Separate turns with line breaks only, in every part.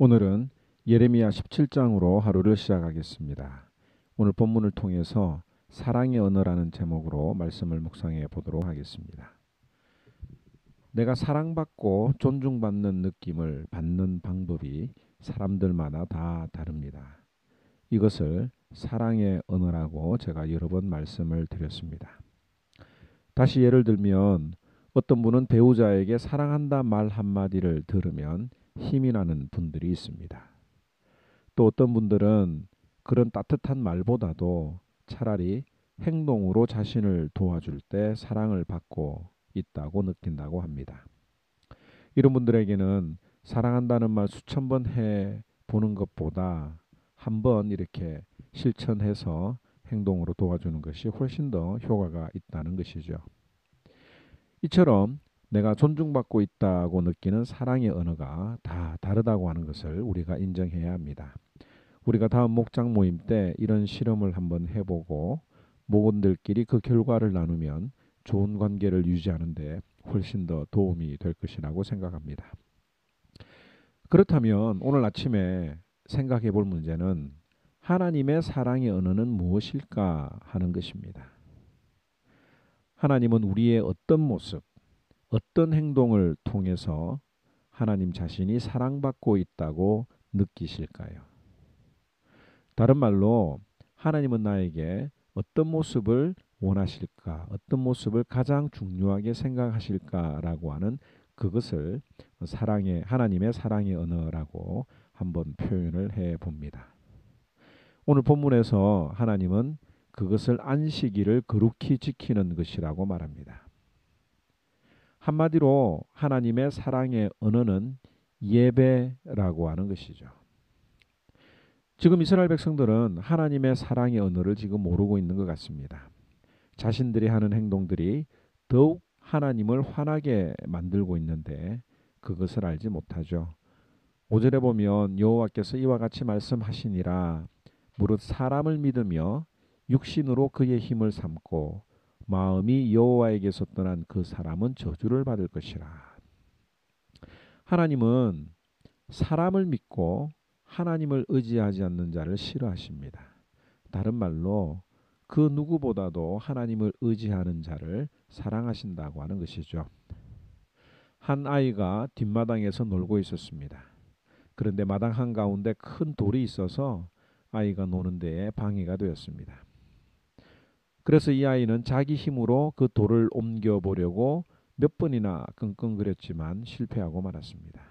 오늘은 예레미야 17장으로 하루를 시작하겠습니다. 오늘 본문을 통해서 사랑의 언어라는 제목으로 말씀을 묵상해 보도록 하겠습니다. 내가 사랑받고 존중받는 느낌을 받는 방법이 사람들마다 다 다릅니다. 이것을 사랑의 언어라고 제가 여러 번 말씀을 드렸습니다. 다시 예를 들면 어떤 분은 배우자에게 사랑한다 말 한마디를 들으면 힘이 나는 분들이 있습니다. 또 어떤 분들은 그런 따뜻한 말보다도 차라리 행동으로 자신을 도와줄 때 사랑을 받고 있다고 느낀다고 합니다. 이런 분들에게는 사랑한다는 말 수천 번 해 보는 것보다 한 번 이렇게 실천해서 행동으로 도와주는 것이 훨씬 더 효과가 있다는 것이죠. 이처럼 내가 존중받고 있다고 느끼는 사랑의 언어가 다 다르다고 하는 것을 우리가 인정해야 합니다. 우리가 다음 목장 모임 때 이런 실험을 한번 해보고 목원들끼리 그 결과를 나누면 좋은 관계를 유지하는 데 훨씬 더 도움이 될 것이라고 생각합니다. 그렇다면 오늘 아침에 생각해 볼 문제는 하나님의 사랑의 언어는 무엇일까 하는 것입니다. 하나님은 우리의 어떤 모습, 어떤 행동을 통해서 하나님 자신이 사랑받고 있다고 느끼실까요? 다른 말로 하나님은 나에게 어떤 모습을 원하실까, 어떤 모습을 가장 중요하게 생각하실까라고 하는 그것을 하나님의 사랑의 언어라고 한번 표현을 해 봅니다. 오늘 본문에서 하나님은 그것을 안식일을 거룩히 지키는 것이라고 말합니다. 한마디로 하나님의 사랑의 언어는 예배라고 하는 것이죠. 지금 이스라엘 백성들은 하나님의 사랑의 언어를 지금 모르고 있는 것 같습니다. 자신들이 하는 행동들이 더욱 하나님을 화나게 만들고 있는데 그것을 알지 못하죠. 5절에 보면 여호와께서 이와 같이 말씀하시니라 무릇 사람을 믿으며 육신으로 그의 힘을 삼고 마음이 여호와에게서 떠난 그 사람은 저주를 받을 것이라. 하나님은 사람을 믿고 하나님을 의지하지 않는 자를 싫어하십니다. 다른 말로 그 누구보다도 하나님을 의지하는 자를 사랑하신다고 하는 것이죠. 한 아이가 뒷마당에서 놀고 있었습니다. 그런데 마당 한가운데 큰 돌이 있어서 아이가 노는 데에 방해가 되었습니다. 그래서 이 아이는 자기 힘으로 그 돌을 옮겨보려고 몇 번이나 끙끙거렸지만 실패하고 말았습니다.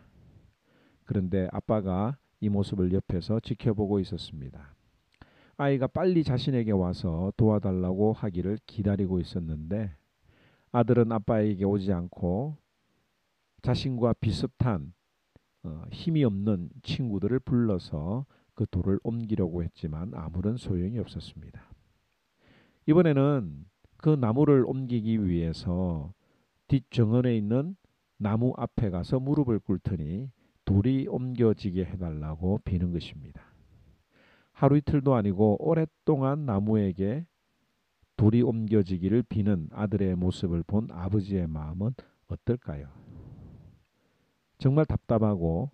그런데 아빠가 이 모습을 옆에서 지켜보고 있었습니다. 아이가 빨리 자신에게 와서 도와달라고 하기를 기다리고 있었는데 아들은 아빠에게 오지 않고 자신과 비슷한 힘이 없는 친구들을 불러서 그 돌을 옮기려고 했지만 아무런 소용이 없었습니다. 이번에는 그 나무를 옮기기 위해서 뒷정원에 있는 나무 앞에 가서 무릎을 꿇더니 돌이 옮겨지게 해달라고 비는 것입니다. 하루 이틀도 아니고 오랫동안 나무에게 돌이 옮겨지기를 비는 아들의 모습을 본 아버지의 마음은 어떨까요? 정말 답답하고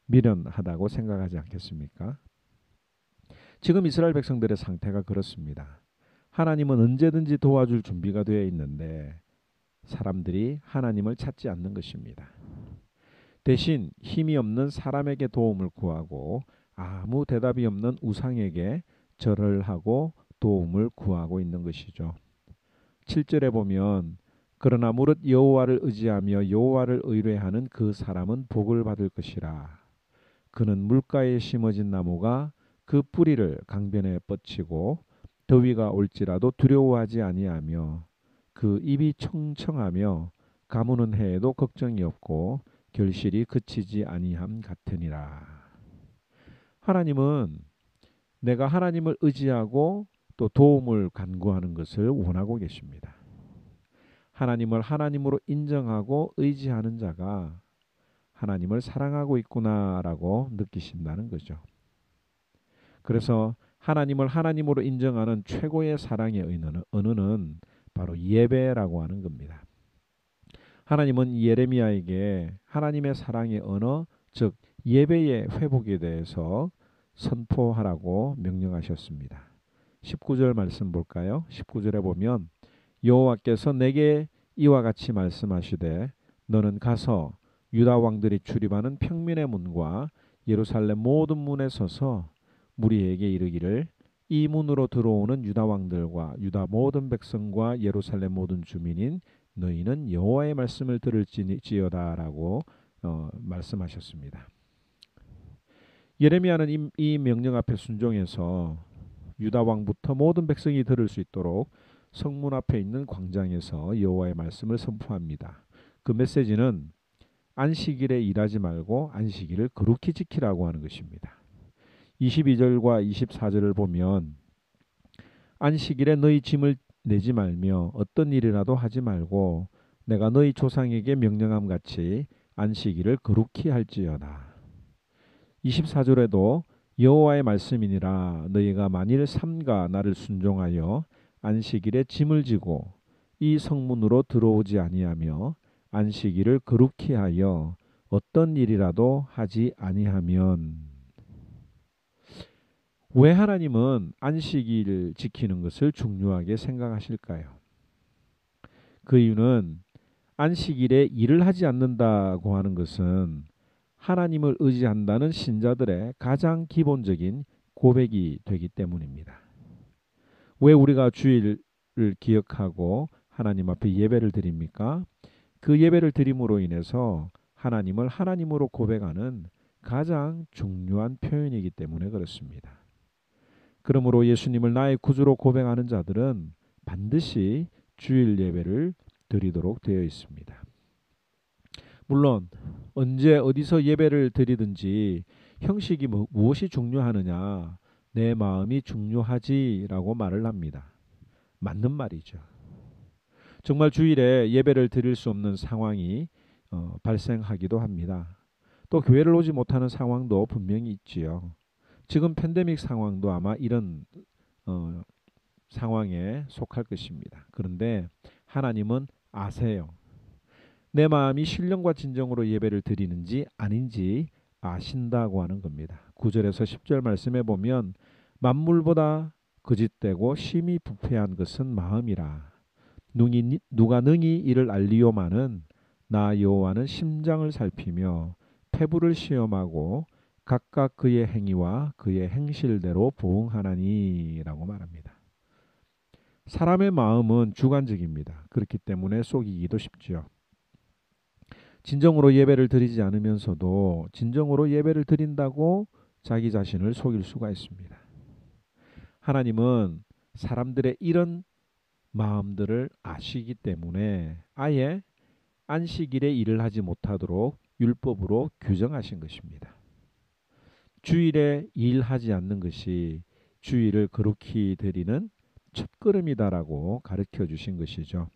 미련하다고 생각하지 않겠습니까? 지금 이스라엘 백성들의 상태가 그렇습니다. 하나님은 언제든지 도와줄 준비가 되어 있는데 사람들이 하나님을 찾지 않는 것입니다. 대신 힘이 없는 사람에게 도움을 구하고 아무 대답이 없는 우상에게 절을 하고 도움을 구하고 있는 것이죠. 7절에 보면 그러나 무릇 여호와를 의지하며 여호와를 의뢰하는 그 사람은 복을 받을 것이라. 그는 물가에 심어진 나무가 그 뿌리를 강변에 뻗치고 더위가 올지라도 두려워하지 아니하며 그 입이 청청하며 가무는 해에도 걱정이 없고 결실이 그치지 아니함 같으니라. 하나님은 내가 하나님을 의지하고 또 도움을 간구하는 것을 원하고 계십니다. 하나님을 하나님으로 인정하고 의지하는 자가 하나님을 사랑하고 있구나라고 느끼신다는 거죠. 그래서 하나님을 하나님으로 인정하는 최고의 사랑의 언어는 바로 예배라고 하는 겁니다. 하나님은 예레미야에게 하나님의 사랑의 언어 즉 예배의 회복에 대해서 선포하라고 명령하셨습니다. 19절 말씀 볼까요? 19절에 보면 여호와께서 내게 이와 같이 말씀하시되 너는 가서 유다 왕들이 출입하는 평민의 문과 예루살렘 모든 문에 서서 무리에게 이르기를 이 문으로 들어오는 유다 왕들과 유다 모든 백성과 예루살렘 모든 주민인 너희는 여호와의 말씀을 들을지어다라고 말씀하셨습니다. 예레미야는 이 명령 앞에 순종해서 유다 왕부터 모든 백성이 들을 수 있도록 성문 앞에 있는 광장에서 여호와의 말씀을 선포합니다. 그 메시지는 안식일에 일하지 말고 안식일을 거룩히 지키라고 하는 것입니다. 22절과 24절을 보면 안식일에 너희 짐을 내지 말며 어떤 일이라도 하지 말고 내가 너희 조상에게 명령함 같이 안식일을 거룩히 할지어다. 24절에도 여호와의 말씀이니라 너희가 만일 삼가 나를 순종하여 안식일에 짐을 지고 이 성문으로 들어오지 아니하며 안식일을 거룩히 하여 어떤 일이라도 하지 아니하면. 왜 하나님은 안식일을 지키는 것을 중요하게 생각하실까요? 그 이유는 안식일에 일을 하지 않는다고 하는 것은 하나님을 의지한다는 신자들의 가장 기본적인 고백이 되기 때문입니다. 왜 우리가 주일을 기억하고 하나님 앞에 예배를 드립니까? 그 예배를 드림으로 인해서 하나님을 하나님으로 고백하는 가장 중요한 표현이기 때문에 그렇습니다. 그러므로 예수님을 나의 구주로 고백하는 자들은 반드시 주일 예배를 드리도록 되어 있습니다. 물론 언제 어디서 예배를 드리든지 형식이 무엇이 중요하느냐, 내 마음이 중요하지라고 말을 합니다. 맞는 말이죠. 정말 주일에 예배를 드릴 수 없는 상황이 발생하기도 합니다. 또 교회를 오지 못하는 상황도 분명히 있지요. 지금 팬데믹 상황도 아마 이런 상황에 속할 것입니다. 그런데 하나님은 아세요. 내 마음이 신령과 진정으로 예배를 드리는지 아닌지 아신다고 하는 겁니다. 9절에서 10절 말씀에 보면 만물보다 거짓되고 심히 부패한 것은 마음이라. 누가 능히 이를 알리오마는 나 여호와는 심장을 살피며 폐부를 시험하고 각각 그의 행위와 그의 행실대로 보응하나니라고 말합니다. 사람의 마음은 주관적입니다. 그렇기 때문에 속이기도 쉽죠. 진정으로 예배를 드리지 않으면서도 진정으로 예배를 드린다고 자기 자신을 속일 수가 있습니다. 하나님은 사람들의 이런 마음들을 아시기 때문에 아예 안식일에 일을 하지 못하도록 율법으로 규정하신 것입니다. 주일에 일하지 않는 것이 주일을 거룩히 드리는 첫걸음이다라고 가르쳐 주신 것이죠.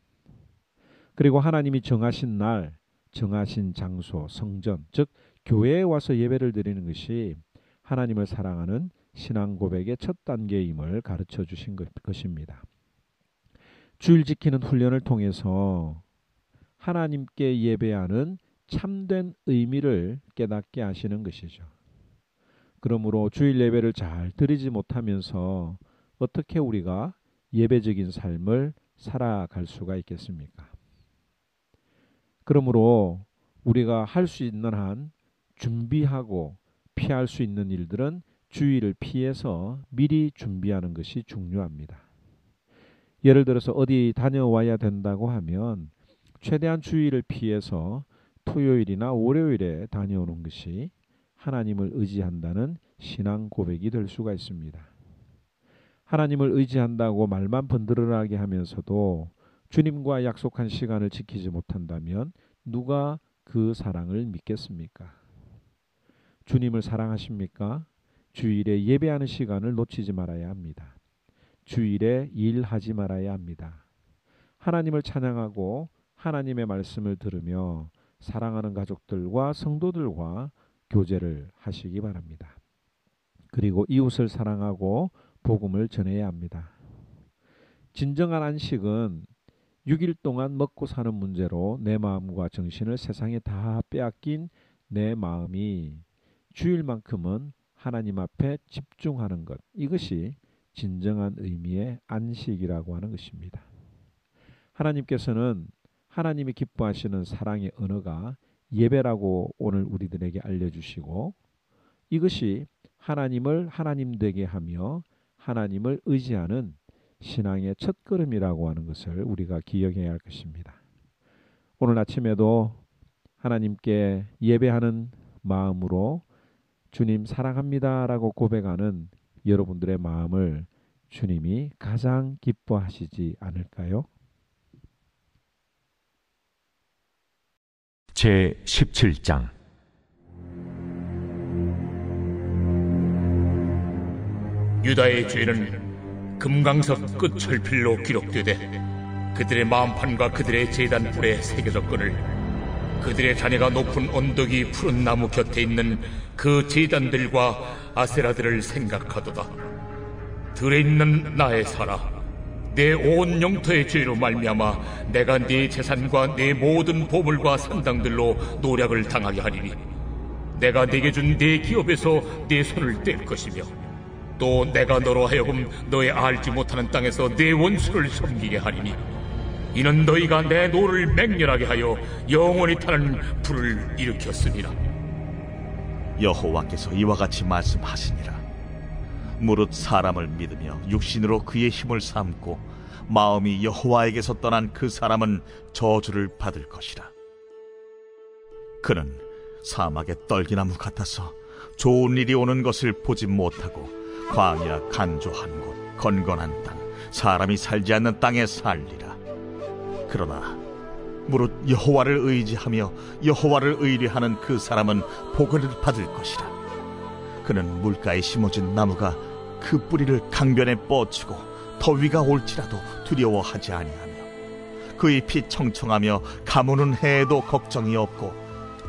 그리고 하나님이 정하신 날, 정하신 장소, 성전, 즉 교회에 와서 예배를 드리는 것이 하나님을 사랑하는 신앙 고백의 첫 단계임을 가르쳐 주신 것입니다. 주일 지키는 훈련을 통해서 하나님께 예배하는 참된 의미를 깨닫게 하시는 것이죠. 그러므로 주일 예배를 잘 드리지 못하면서 어떻게 우리가 예배적인 삶을 살아갈 수가 있겠습니까? 그러므로 우리가 할 수 있는 한 준비하고 피할 수 있는 일들은 주일을 피해서 미리 준비하는 것이 중요합니다. 예를 들어서 어디 다녀와야 된다고 하면 최대한 주일을 피해서 토요일이나 월요일에 다녀오는 것이 하나님을 의지한다는 신앙 고백이 될 수가 있습니다. 하나님을 의지한다고 말만 번들어나게 하면서도 주님과 약속한 시간을 지키지 못한다면 누가 그 사랑을 믿겠습니까? 주님을 사랑하십니까? 주일에 예배하는 시간을 놓치지 말아야 합니다. 주일에 일하지 말아야 합니다. 하나님을 찬양하고 하나님의 말씀을 들으며 사랑하는 가족들과 성도들과 교제를 하시기 바랍니다. 그리고 이웃을 사랑하고 복음을 전해야 합니다. 진정한 안식은 6일 동안 먹고 사는 문제로 내 마음과 정신을 세상에 다 빼앗긴 내 마음이 주일만큼은 하나님 앞에 집중하는 것, 이것이 진정한 의미의 안식이라고 하는 것입니다. 하나님께서는 하나님이 기뻐하시는 사랑의 언어가 예배라고 오늘 우리들에게 알려주시고, 이것이 하나님을 하나님 되게 하며 하나님을 의지하는 신앙의 첫걸음이라고 하는 것을 우리가 기억해야 할 것입니다. 오늘 아침에도 하나님께 예배하는 마음으로 주님 사랑합니다 라고 고백하는 여러분들의 마음을 주님이 가장 기뻐하시지 않을까요?
제 17장
유다의 죄는 금강석 끝 철필로 기록되되 그들의 마음판과 그들의 제단 뿔에 새겨졌거늘 그들의 자녀가 높은 언덕이 푸른 나무 곁에 있는 그 제단들과 아세라들을 생각하도다. 들에 있는 나의 살아, 내 온 영토의 죄로 말미암아 내가 네 재산과 내 모든 보물과 산당들로 노략을 당하게 하리니 내가 네게 준 네 기업에서 네 손을 뗄 것이며 또 내가 너로 하여금 너의 알지 못하는 땅에서 네 원수를 섬기게 하리니 이는 너희가 내 노를 맹렬하게 하여 영원히 타는 불을 일으켰습니다.
여호와께서 이와 같이 말씀하시니라. 무릇 사람을 믿으며 육신으로 그의 힘을 삼고 마음이 여호와에게서 떠난 그 사람은 저주를 받을 것이라. 그는 사막의 떨기나무 같아서 좋은 일이 오는 것을 보지 못하고 광야 간조한 곳 건건한 땅 사람이 살지 않는 땅에 살리라. 그러나 무릇 여호와를 의지하며 여호와를 의뢰하는 그 사람은 복을 받을 것이라. 그는 물가에 심어진 나무가 그 뿌리를 강변에 뻗치고 더위가 올지라도 두려워하지 아니하며 그 잎이 청청하며 가무는 해에도 걱정이 없고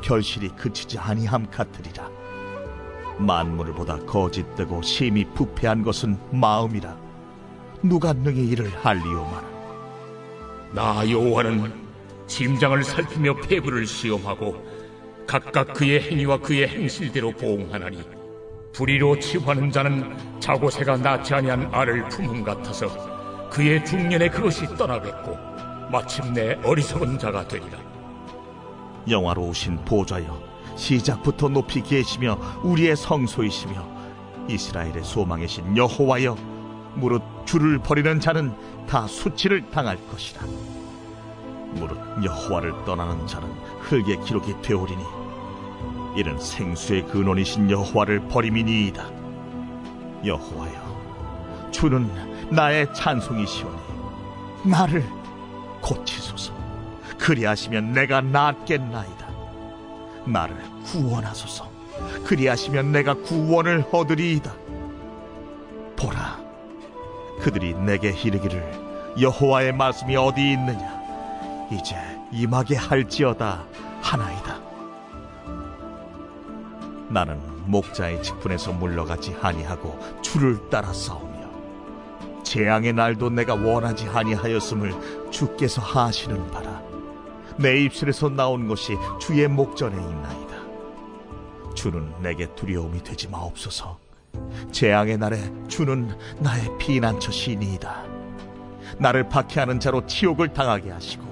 결실이 그치지 아니함 같으리라. 만물을 보다 거짓되고 심히 부패한 것은 마음이라. 누가 능히 이를 알리오마나.
나 여호와는 심장을 살피며 폐부를 시험하고 각각 그의 행위와 그의 행실대로 보응하나니 불의로 치부하는 자는 자고새가 낳지 아니한 알을 품음 같아서 그의 중년에 그것이 떠나겠고 마침내 어리석은 자가 되리라.
영화로우신 보좌여, 시작부터 높이 계시며 우리의 성소이시며 이스라엘의 소망이신 여호와여, 무릇 주를 버리는 자는 다 수치를 당할 것이라. 무릇 여호와를 떠나는 자는 흙의 기록이 되오리니 이는 생수의 근원이신 여호와를 버림이니이다. 여호와여, 주는 나의 찬송이시오니 나를 고치소서. 그리하시면 내가 낫겠나이다. 나를 구원하소서. 그리하시면 내가 구원을 얻으리이다. 보라, 그들이 내게 이르기를 여호와의 말씀이 어디 있느냐, 이제 임하게 할지어다 하나이다. 나는 목자의 직분에서 물러가지 아니하고 주를 따라 싸우며 재앙의 날도 내가 원하지 아니하였음을 주께서 하시는 바라. 내 입술에서 나온 것이 주의 목전에 있나이다. 주는 내게 두려움이 되지 마옵소서. 재앙의 날에 주는 나의 피난처시니이다. 나를 박해하는 자로 치욕을 당하게 하시고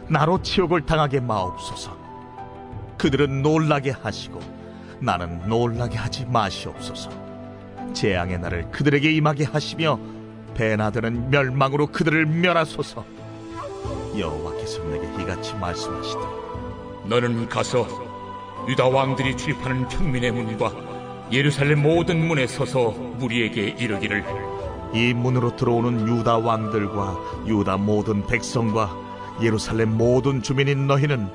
나로 치욕을 당하게 마옵소서. 그들은 놀라게 하시고 나는 놀라게 하지 마시옵소서. 재앙의 날을 그들에게 임하게 하시며 배나드는 멸망으로 그들을 멸하소서. 여호와께서 내게 이같이 말씀하시되,
너는 가서 유다 왕들이 출입하는 평민의 문과 예루살렘 모든 문에 서서 무리에게 이르기를,
이 문으로 들어오는 유다 왕들과 유다 모든 백성과 예루살렘 모든 주민인 너희는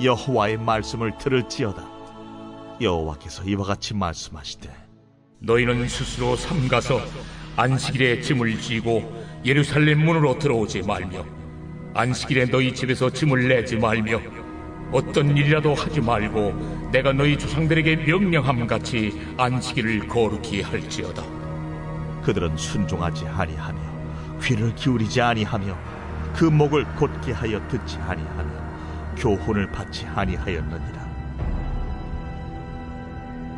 여호와의 말씀을 들을지어다. 여호와께서 이와 같이 말씀하시되,
너희는 스스로 삼가서 안식일에 짐을 지고 예루살렘 문으로 들어오지 말며 안식일에 너희 집에서 짐을 내지 말며 어떤 일이라도 하지 말고 내가 너희 조상들에게 명령함같이 안식일을 거룩히 할지어다.
그들은 순종하지 아니하며 귀를 기울이지 아니하며 그 목을 곧게 하여 듣지 아니하며 교훈을 받지 아니하였느니라.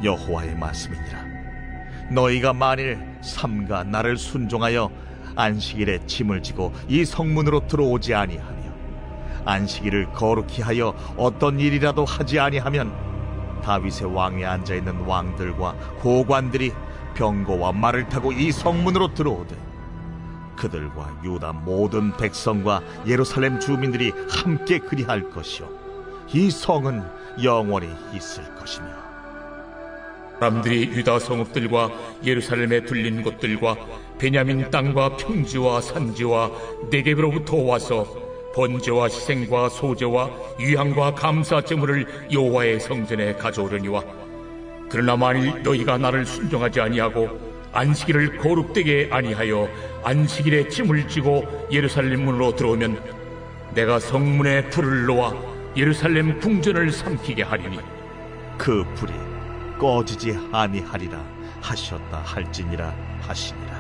여호와의 말씀이니라. 너희가 만일 삼가 나를 순종하여 안식일에 짐을 지고 이 성문으로 들어오지 아니하며 안식일을 거룩히 하여 어떤 일이라도 하지 아니하면 다윗의 왕위에 앉아있는 왕들과 고관들이 병거와 말을 타고 이 성문으로 들어오되 그들과 유다 모든 백성과 예루살렘 주민들이 함께 그리할 것이요 이 성은 영원히 있을 것이며
사람들이 유다 성읍들과 예루살렘에 둘린 곳들과 베냐민 땅과 평지와 산지와 네겝으로부터 와서 번제와 희생과 소제와 유향과 감사 제물을 여호와의 성전에 가져오려니와 그러나 만일 너희가 나를 순종하지 아니하고 안식일을 거룩되게 아니하여 안식일에 짐을 지고 예루살렘 문으로 들어오면 내가 성문에 불을 놓아 예루살렘 궁전을 삼키게 하리니
그 불이 꺼지지 아니하리라 하셨다 할지니라 하시니라.